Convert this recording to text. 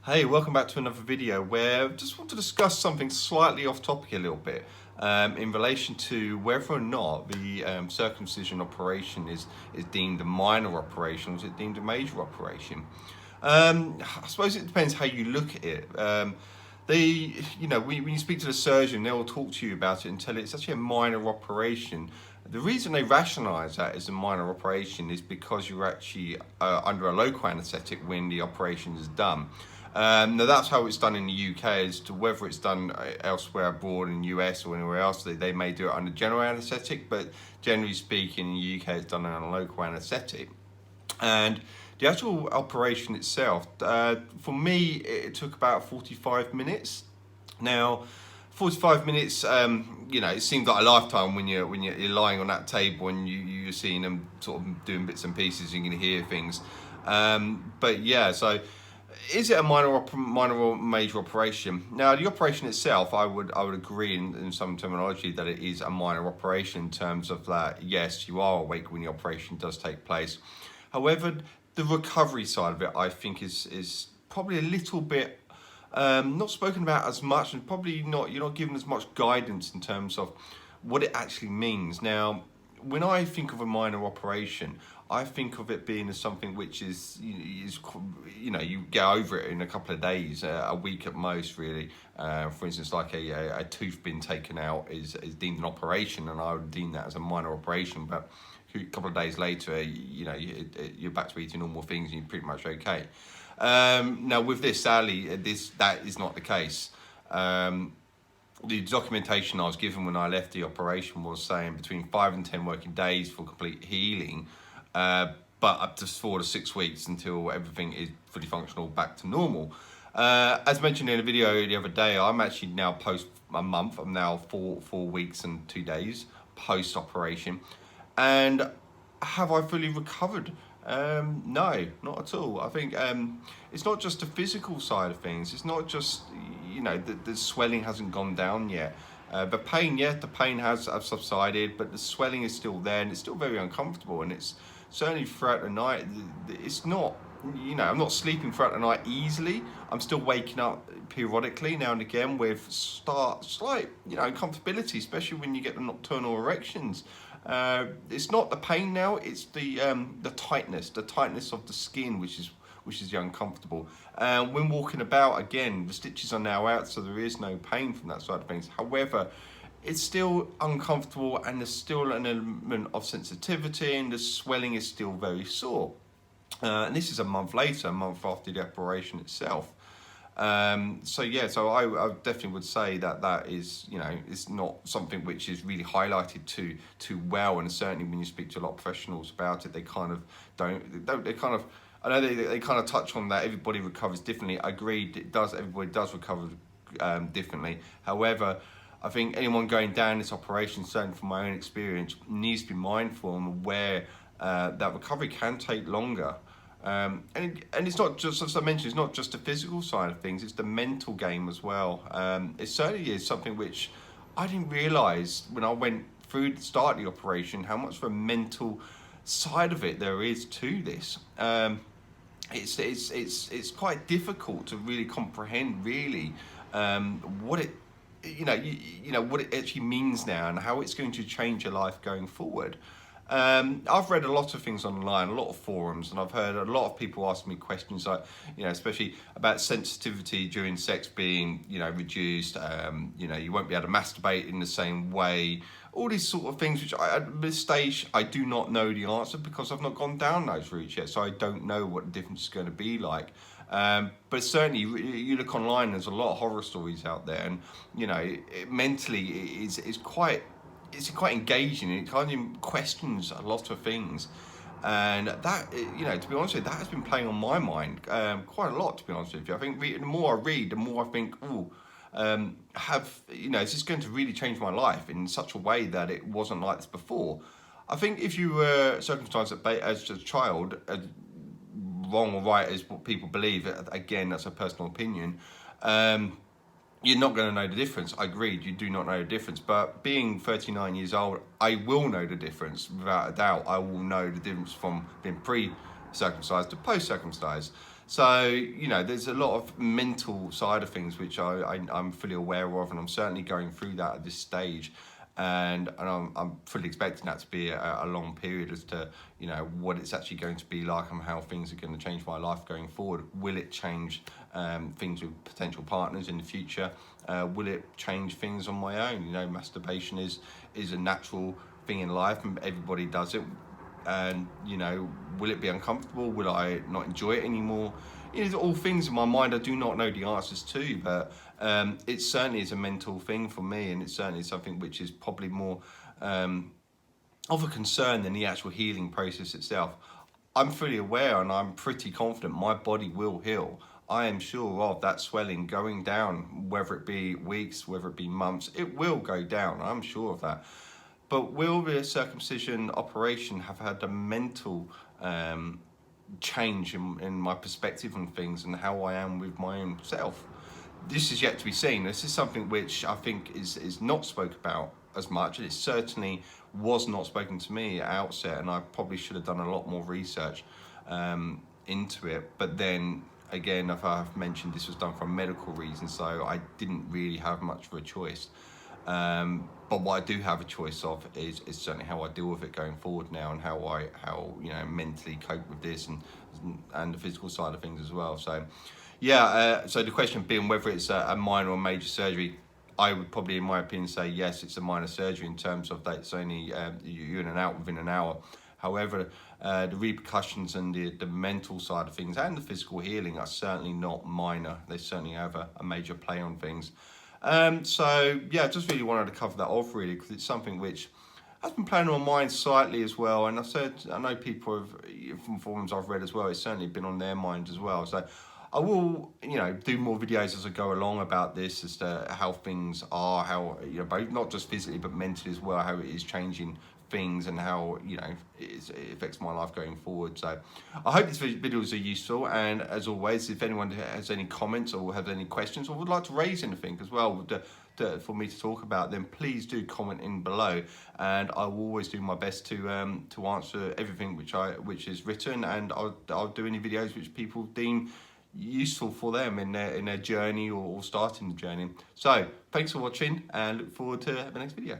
Hey, welcome back to another video where I just want to discuss something slightly off topic a little bit in relation to whether or not the circumcision operation is deemed a minor operation or is it deemed a major operation. I suppose it depends how you look at it. When you speak to the surgeon, they'll talk to you about it and tell you it's actually a minor operation. The reason they rationalise that as a minor operation is because you're actually under a local anaesthetic when the operation is done. Now that's how it's done in the UK. As to whether it's done elsewhere abroad in the US or anywhere else, they may do it under general anaesthetic, but generally speaking in the UK it's done under a local anaesthetic. And the actual operation itself, for me, it took about 45 minutes. Now, 45 minutes, it seems like a lifetime when you're lying on that table and you're seeing them sort of doing bits and pieces. You can hear things, but yeah. So, is it a minor or major operation? Now, the operation itself, I would agree in some terminology that it is a minor operation in terms of that. Yes, you are awake when the operation does take place. However, the recovery side of it, I think, is probably a little bit not spoken about as much, and probably you're not given as much guidance in terms of what it actually means. Now, when I think of a minor operation, I think of it being as something which is you get over it in a couple of days, a week at most, really. For instance, like a tooth being taken out is deemed an operation, and I would deem that as a minor operation. But a couple of days later, you're back to eating normal things and you're pretty much okay. Now with this, sadly, that is not the case. The documentation I was given when I left the operation was saying between 5 and 10 working days for complete healing, but up to 4 to 6 weeks until everything is fully functional, back to normal. As mentioned in a video the other day, I'm actually now post a month. I'm now 4 weeks and 2 days post operation. And have I fully recovered? No, not at all. I think it's not just the physical side of things. It's not just, the swelling hasn't gone down yet. The pain has subsided, but the swelling is still there and it's still very uncomfortable. And it's certainly throughout the night, it's not, I'm not sleeping throughout the night easily. I'm still waking up periodically now and again with slight, uncomfortability, especially when you get the nocturnal erections. It's not the pain now; it's the tightness of the skin, which is the uncomfortable. When walking about, again, the stitches are now out, so there is no pain from that side of things. However, it's still uncomfortable, and there's still an element of sensitivity, and the swelling is still very sore. And this is a month later, a month after the operation itself. So I definitely would say that is, it's not something which is really highlighted too well. And certainly when you speak to a lot of professionals about it, they kind of I know they kind of touch on that everybody recovers differently. I agree, everybody does recover differently. However, I think anyone going down this operation, certainly from my own experience, needs to be mindful and aware that recovery can take longer. And it's not just, as I mentioned, it's not just the physical side of things, it's the mental game as well. It certainly is something which I didn't realise when I went through the start of the operation, how much of a mental side of it there is to this. It's quite difficult to really comprehend what it what it actually means now and how it's going to change your life going forward. I've read a lot of things online, a lot of forums, and I've heard a lot of people ask me questions like, especially about sensitivity during sex being, reduced. You won't be able to masturbate in the same way. All these sort of things, which at this stage I do not know the answer because I've not gone down those routes yet, so I don't know what the difference is going to be like. But certainly, you look online, there's a lot of horror stories out there, and mentally it's quite engaging. It kind of questions a lot of things, and that, to be honest with you, that has been playing on my mind quite a lot, to be honest with you. I think the more I read, the more I think, is this going to really change my life in such a way that it wasn't like this before? I think if you were circumcised as a child, wrong or right is what people believe, again, that's a personal opinion, you're not going to know the difference. I agreed, you do not know the difference. But being 39 years old, I will know the difference, without a doubt. I will know the difference from being pre-circumcised to post-circumcised. So, you know, there's a lot of mental side of things which I'm fully aware of, and I'm certainly going through that at this stage. And I'm fully expecting that to be a long period as to, you know, what it's actually going to be like and how things are going to change my life going forward. Will it change things with potential partners in the future? Will it change things on my own? You know, masturbation is a natural thing in life, and everybody does it. And, you know, will it be uncomfortable? Will I not enjoy it anymore? You know, all things in my mind I do not know the answers to, but it certainly is a mental thing for me, and it's certainly something which is probably more of a concern than the actual healing process itself. I'm fully aware and I'm pretty confident my body will heal. I am sure of that swelling going down, whether it be weeks, whether it be months, it will go down. I'm sure of that. But will the circumcision operation have had a mental change in my perspective on things and how I am with my own self? This is yet to be seen. This is something which I think is not spoke about as much. It certainly was not spoken to me at outset, and I probably should have done a lot more research into it. But then again, if I've mentioned, this was done for medical reasons, so I didn't really have much of a choice. But what I do have a choice of is certainly how I deal with it going forward now, and how you know, mentally cope with this, and the physical side of things as well. So yeah, so the question being whether it's a minor or major surgery, I would probably, in my opinion, say yes, it's a minor surgery in terms of that it's only you're in and out within an hour. However, the repercussions and the mental side of things and the physical healing are certainly not minor. They certainly have a major play on things. So yeah, just really wanted to cover that off really, because it's something which has been playing on my mind slightly as well. And I know people have, from forums I've read as well, it's certainly been on their minds as well. So I will, you know, do more videos as I go along about this, as to how things are, how, you know, both not just physically but mentally as well, how it is changing things and how, you know, it affects my life going forward. So I hope these videos are useful, and as always, if anyone has any comments or has any questions or would like to raise anything as well for me to talk about, then please do comment in below, and I will always do my best to answer everything which is written, and I'll do any videos which people deem useful for them in their journey or starting the journey. So thanks for watching, and look forward to the next video.